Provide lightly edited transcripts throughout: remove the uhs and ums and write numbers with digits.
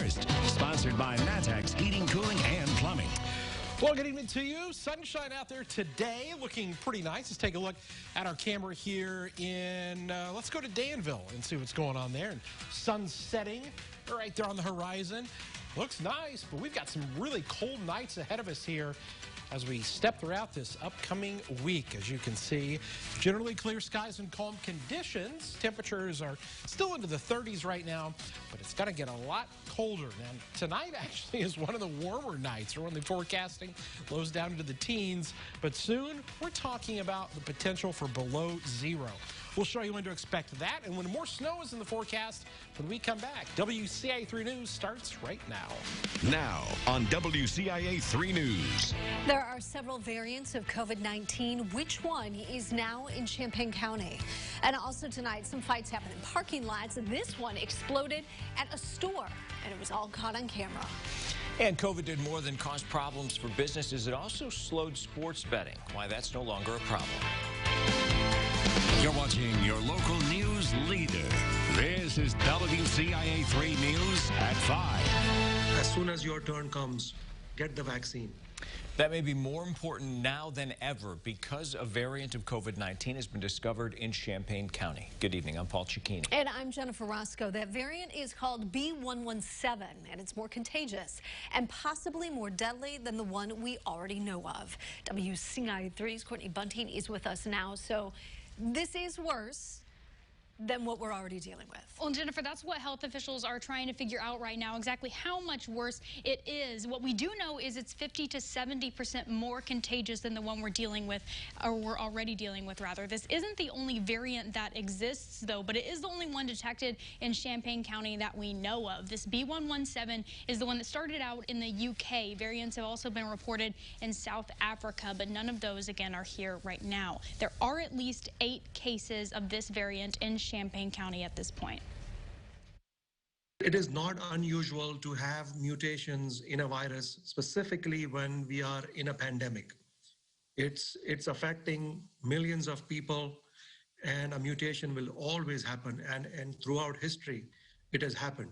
First, sponsored by Matex Heating, Cooling, and Plumbing. Well, good evening to you. Sunshine out there today, looking pretty nice. Let's take a look at our camera here in, let's go to Danville and see what's going on there. And sun setting right there on the horizon. Looks nice, but we've got some really cold nights ahead of us here as we step throughout this upcoming week. As you can see, generally clear skies and calm conditions. Temperatures are still into the 30s right now, but it's going to get a lot colder. Now, tonight actually is one of the warmer nights. We're only forecasting lows down into the teens, but soon we're talking about the potential for below zero. We'll show you when to expect that and when more snow is in the forecast when we come back. WCIA 3 News starts right now. Now on WCIA 3 News. There are several variants of COVID-19. Which one is now in Champaign County? And also tonight, some fights happen in parking lots. This one exploded at a store, and it was all caught on camera. And COVID did more than cause problems for businesses. It also slowed sports betting. Why that's no longer a problem. You're watching your local news leader. This is WCIA 3 News at 5. As soon as your turn comes, get the vaccine. That may be more important now than ever because a variant of COVID-19 has been discovered in Champaign County. Good evening. I'm Paul Cicchini. And I'm Jennifer Roscoe. That variant is called B117, and it's more contagious and possibly more deadly than the one we already know of. WCIA 3's Courtney Bunting is with us now. So this is worse than what we're already dealing with. Well, Jennifer, that's what health officials are trying to figure out right now, exactly how much worse it is. What we do know is it's 50 to 70% more contagious than the one we're dealing with, or we're already dealing with, rather. This isn't the only variant that exists, though, but it is the only one detected in Champaign County that we know of. This B117 is the one that started out in the UK. Variants have also been reported in South Africa, but none of those, again, are here right now. There are at least 8 cases of this variant in Champaign County at this point. It is not unusual to have mutations in a virus, specifically when we are in a pandemic. It's affecting millions of people, and a mutation will always happen, and throughout history, it has happened.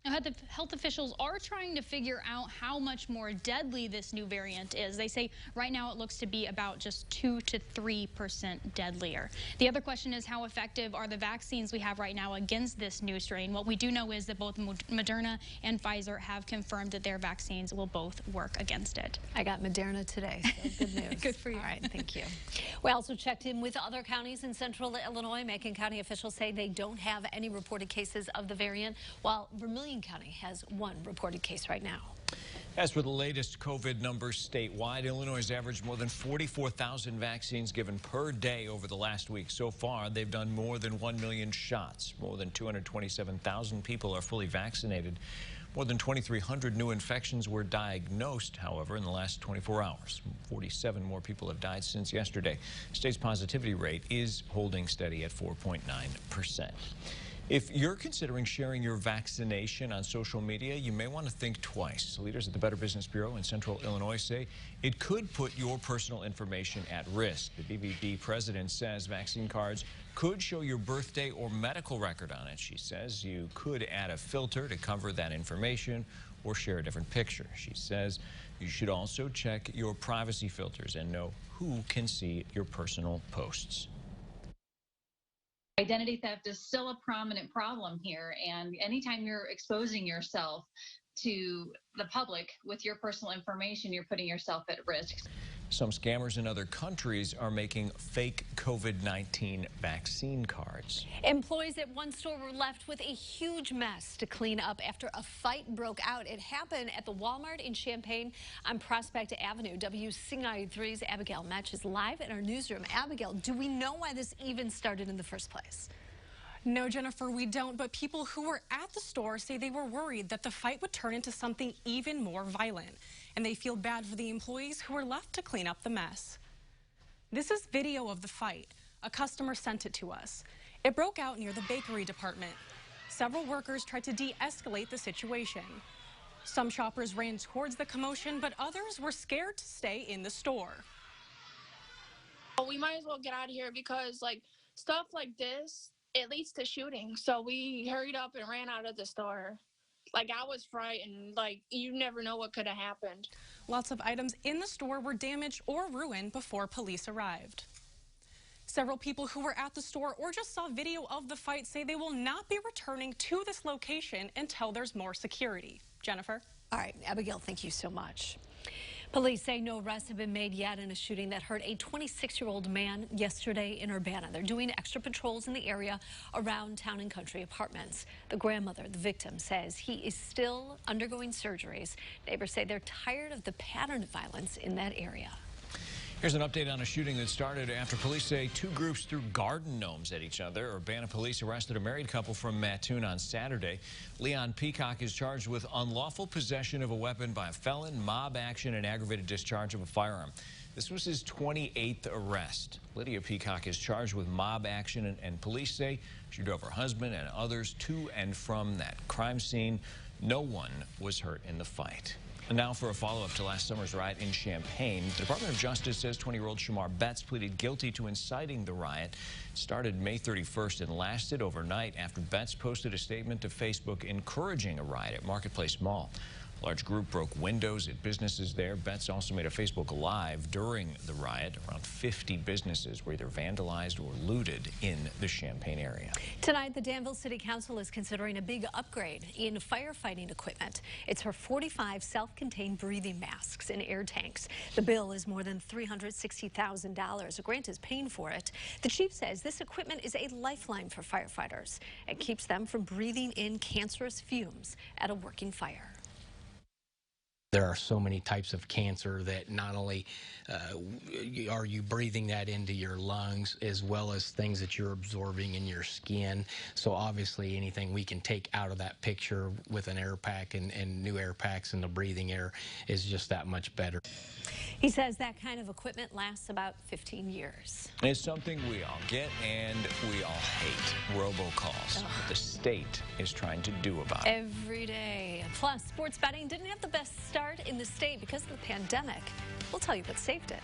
Now, the health officials are trying to figure out how much more deadly this new variant is. They say right now it looks to be about just 2 to 3% deadlier. The other question is, how effective are the vaccines we have right now against this new strain? What we do know is that both Moderna and Pfizer have confirmed that their vaccines will both work against it. I got Moderna today, so good news. Good for you. All right, thank you. We also checked in with other counties in central Illinois. Macon County officials say they don't have any reported cases of the variant, while Vermilion County has 1 reported case right now. As for the latest COVID numbers statewide, Illinois has averaged more than 44,000 vaccines given per day over the last week. So far, they've done more than 1 million shots. More than 227,000 people are fully vaccinated. More than 2,300 new infections were diagnosed, however, in the last 24 hours. 47 more people have died since yesterday. The state's positivity rate is holding steady at 4.9%. If you're considering sharing your vaccination on social media, you may want to think twice. Leaders at the Better Business Bureau in Central Illinois say it could put your personal information at risk. The BBB president says vaccine cards could show your birthday or medical record on it. She says you could add a filter to cover that information or share a different picture. She says you should also check your privacy filters and know who can see your personal posts. Identity theft is still a prominent problem here, and anytime you're exposing yourself to the public with your personal information, you're putting yourself at risk. Some scammers in other countries are making fake COVID-19 vaccine cards. Employees at one store were left with a huge mess to clean up after a fight broke out. It happened at the Walmart in Champaign on Prospect Avenue. WCIA 3's Abigail Metch is live in our newsroom. Abigail, do we know why this even started in the first place? No, Jennifer, we don't, but people who were at the store say they were worried that the fight would turn into something even more violent, and they feel bad for the employees who were left to clean up the mess. This is video of the fight. A customer sent it to us. It broke out near the bakery department. Several workers tried to de-escalate the situation. Some shoppers ran towards the commotion, but others were scared to stay in the store. We might as well get out of here because, stuff like this, it leads to shooting. So we hurried up and ran out of the store. Like, I was frightened. Like, you never know what could have happened. Lots of items in the store were damaged or ruined before police arrived. Several people who were at the store or just saw video of the fight say they will not be returning to this location until there's more security. Jennifer? All right, Abigail, thank you so much. Police say no arrests have been made yet in a shooting that hurt a 26-year-old man yesterday in Urbana. They're doing extra patrols in the area around Town and Country Apartments. The grandmother, the victim, says he is still undergoing surgeries. Neighbors say they're tired of the pattern of violence in that area. Here's an update on a shooting that started after police say two groups threw garden gnomes at each other. Urbana police arrested a married couple from Mattoon on Saturday. Leon Peacock is charged with unlawful possession of a weapon by a felon, mob action, and aggravated discharge of a firearm. This was his 28th arrest. Lydia Peacock is charged with mob action, and police say she drove her husband and others to and from that crime scene. No one was hurt in the fight. And now for a follow-up to last summer's riot in Champaign. The Department of Justice says 20-year-old Shamar Betts pleaded guilty to inciting the riot. It started May 31st and lasted overnight after Betts posted a statement to Facebook encouraging a riot at Marketplace Mall. A large group broke windows at businesses there. Betts also made a Facebook Live during the riot. Around 50 businesses were either vandalized or looted in the Champaign area. Tonight, the Danville City Council is considering a big upgrade in firefighting equipment. It's for 45 self-contained breathing masks and air tanks. The bill is more than $360,000. A grant is paying for it. The chief says this equipment is a lifeline for firefighters. It keeps them from breathing in cancerous fumes at a working fire. There are so many types of cancer that not only are you breathing that into your lungs, as well as things that you're absorbing in your skin. So obviously anything we can take out of that picture with an air pack and new air packs and the breathing air is just that much better. He says that kind of equipment lasts about 15 years. It's something we all get and we all hate, robocalls. What the state is trying to do about it. Every day. Plus, sports betting didn't have the best start in the state because of the pandemic. We'll tell you what saved it.